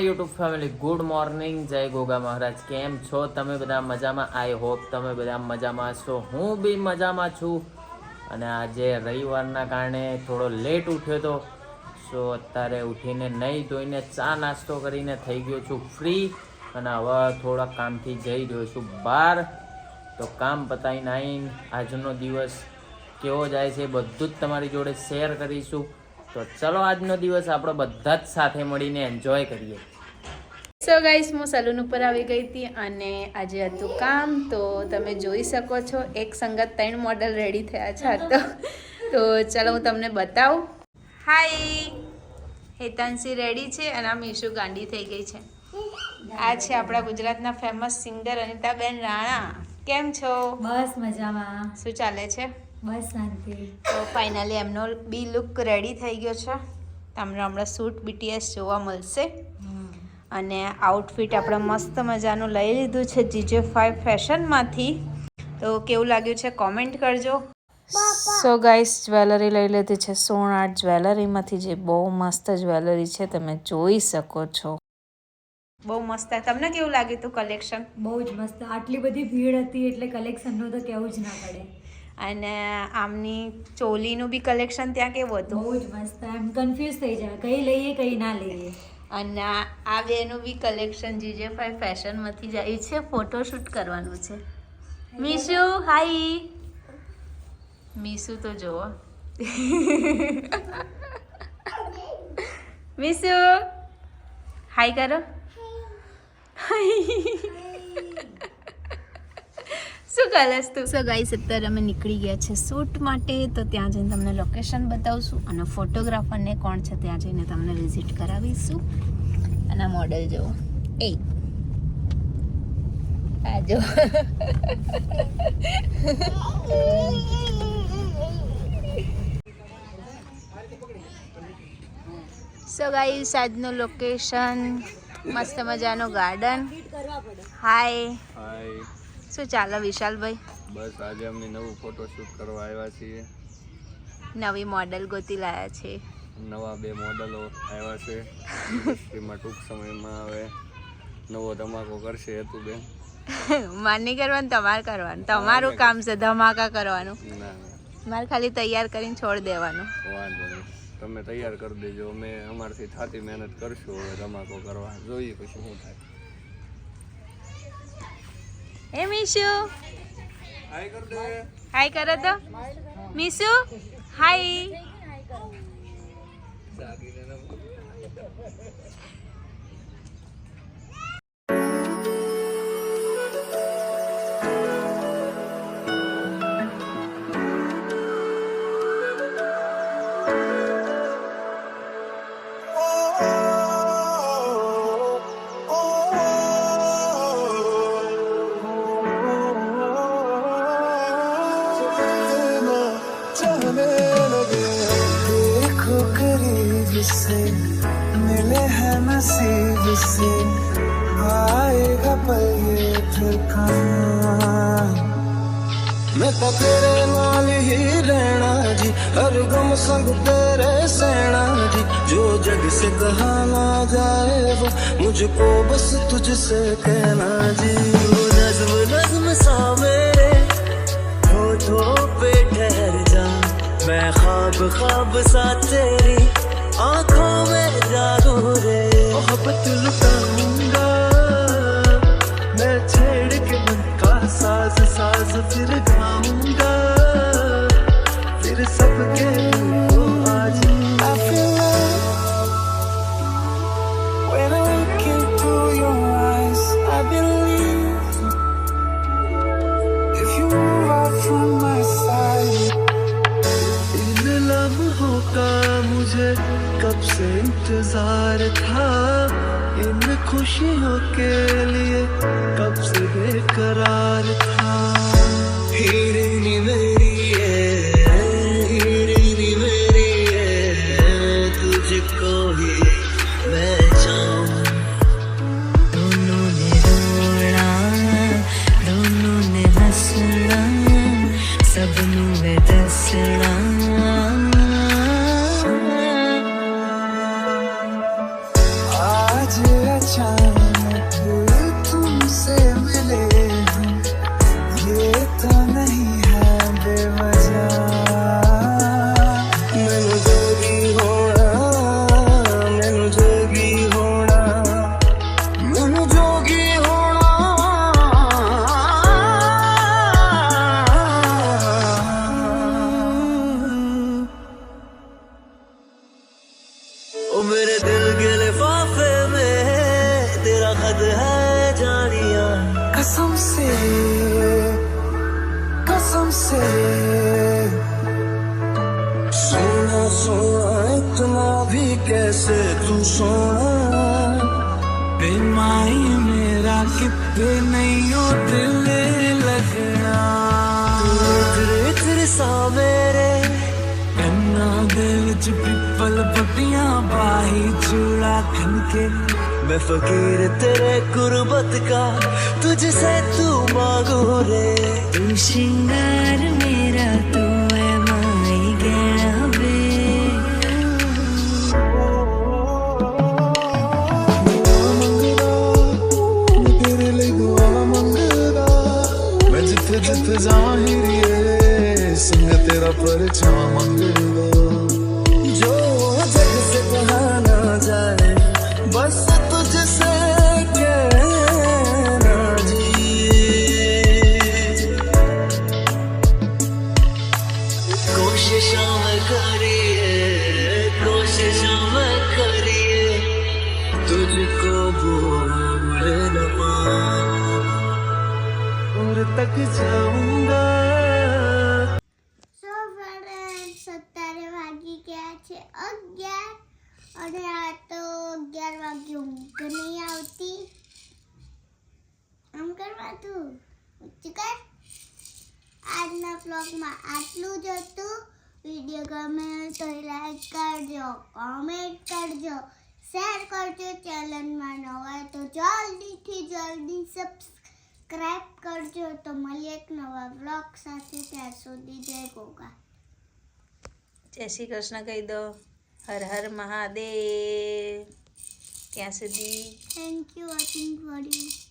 My YouTube family, good morning. જય ગોગા મહારાજ. કેમ છો તમે બધા? મજામાં? આઈ હોપ તમે બધા મજામાં છો. હું બી મજામાં છું. અને આજે રવિવારના કારણે થોડો લેટ ઉઠ્યો હતો. સો અત્યારે ઉઠીને નહીં ધોઈને ચા નાસ્તો કરીને થઈ ગયો છું ફ્રી. અને હવે થોડા કામથી જઈ રહ્યો છું બહાર. તો કામ પતાવીને આવીને આજનો દિવસ કેવો જાય છે બધું જ તમારી જોડે શેર કરીશું. તો ચલો આજનો દિવસ આપણે બધા જ સાથે મળીને એન્જોય કરીએ. સો ગાઈસ, હું સલૂન ઉપર આવી ગઈ હતી અને આજે હતું કામ. તો તમે જોઈ શકો છો એક સંગત 3 મોડલ રેડી થયા છે તો ચલો હું તમને બતાવું. હાય, હેતાંશી રેડી છે અને આ મીશુ ગાંડી થઈ ગઈ છે. આ છે આપણા ગુજરાતના ફેમસ સિંગર અનિતાબેન રાણા. કેમ છો? બસ મજામાં. શું ચાલે છે? બસ શાંતિ. તો ફાઇનલી એમનો બી લુક રેડી થઈ ગયો છે. તમને હમણાં શૂટ BTS જોવા મળશે. અને આઉટફિટ આપણે મસ્ત મજાનું લઈ લીધું છે GJ5 ફેશનમાંથી. તો કેવું લાગ્યું છે કોમેન્ટ કરજો. સો ગાઈસ, જ્વેલરી લઈ લીધી છે સોનાર્ટ જ્વેલરીમાંથી, જે બહુ મસ્ત જ્વેલરી છે, તમે જોઈ શકો છો. બહુ મસ્ત. તમને કેવું લાગ્યું હતું કલેક્શન? બહુ જ મસ્ત. આટલી બધી ભીડ હતી એટલે કલેક્શનનું તો કહેવું જ ના પડે. અને આમની ચોલીનું બી કલેક્શન ત્યાં કેવું હતું? બહુ જ મસ્ત. એમ કન્ફ્યુઝ થઈ જાય કઈ લઈએ કઈ ના લઈએ. અને આ બેનું બી કલેક્શન GJ5 ફેશનમાંથી જ આવ્યું છે. ફોટોશૂટ કરવાનું છે. મીશુ હાય. મીશુ તો જુઓ. મીશુ હાય કરો. શું કરસ તું? સો ગાઈસ, અત્યારે અમે નીકળી ગયા છે શૂટ માટે. તો ત્યાં જઈને તમને લોકેશન બતાવશું અને ફોટોગ્રાફરને કોણ છે ત્યાં જઈને તમને વિઝિટ કરાવીશું. અને મોડેલ જુઓ. એ આ જો. સો ગાઈસ, આજનું લોકેશન મસ્ત મજાનું ગાર્ડન. હાય. હાય. શું ચાલે વિશાલભાઈ? બસ આજે અમે નવું ફોટોશૂટ કરવા આવ્યા છીએ. નવી મોડેલ ગોતી લાયા છે. નવા 2 મોડલો આવ્યા છે. એમાં ટૂંક સમયમાં હવે નવો ધમાકો કરશે હેતુબેન. માની કરવાનું, તમારે કરવાનું. તમારું કામ છે ધમાકા કરવાનું. ના મારે ખાલી તૈયાર કરીને છોડ દેવાનું. વાંધો નહીં, તમે તૈયાર કરી દેજો. અમે અમારથી થાતી મહેનત કરશું હવે ધમાકો કરવા. જોઈએ પછી શું થાય. એ મીશુ હાય કર દે. હાય કરો તો. મીશુ હાય. मिले हैं नसीब से आएगा पल ये फिर कहाँ मैं तो तेरे नाल ही रहना जी हर गम संग तेरे सहना जी जो जग से कहा ना जाए वो मुझको बस तुझसे कहना जी वो नज़्म नज़्म सा मेरे होठों पे ठहर जा मैं ख्वाब ख्वाब सा तेरी आँखों में जागो रे मोहब्बत लुटाऊंगा मैं छेड़ के मन का साज साज फिर गाऊंगा फिर सबके दिल को आज I feel love when I look into your eyes I believe if you move out from my side इन लम्हों का मुझे कब से इंतजार था इन खुशियों के लिए कब से बेकरार था हीरे नी मेरी है तुझको ही मैं चाहूं दोनों ने रोना दोनों ने हंसना सबनू में दसना आज सोना सोना इतना भी कैसे तू सोना बेमाई मेरा कितने नहीं हो दिल लगना तेरे तेरे सावेरे कन्ना दे विच पिपल पट्टियां बाही चूड़ा खनके मैं फकीर तेरे गुर्बत का तुझसे तू मांगू रे तू श्रृंगार मेरा तू है माई गहना वे तेरे लिए दुआ मंगदा मैं जिथे जिथे जाहिर संग तेरा परछावा मंगदा जो जग से कहा ना जाए बस तुझसे कहना जी कोशिशों में करिए तुझको भूल न पाऊं और तक जाऊंगा સો ફ્રેન્ડ્સ અત્યારે વાગી ગયા છે 11 અને આ તો 11 વાગે ઊંઘ નહીં આવતી આમ કરવા તું ઊંચી કર આજના બ્લોગમાં આટલું જ હતું વિડીયો ગમે તો લાઈક કરજો કોમેન્ટ કરજો શેર કરજો ચેનલમાં નવા હોય તો જલ્દીથી જલ્દી સબસ્ક્રાઇબ કરજો તો મળીએ એક નવા બ્લોગ સાથે ત્યાર સુધી જય ગોગા જય શ્રી કૃષ્ણ કહી દો હર હર મહાદેવ ત્યાં સુધી thank you watching for you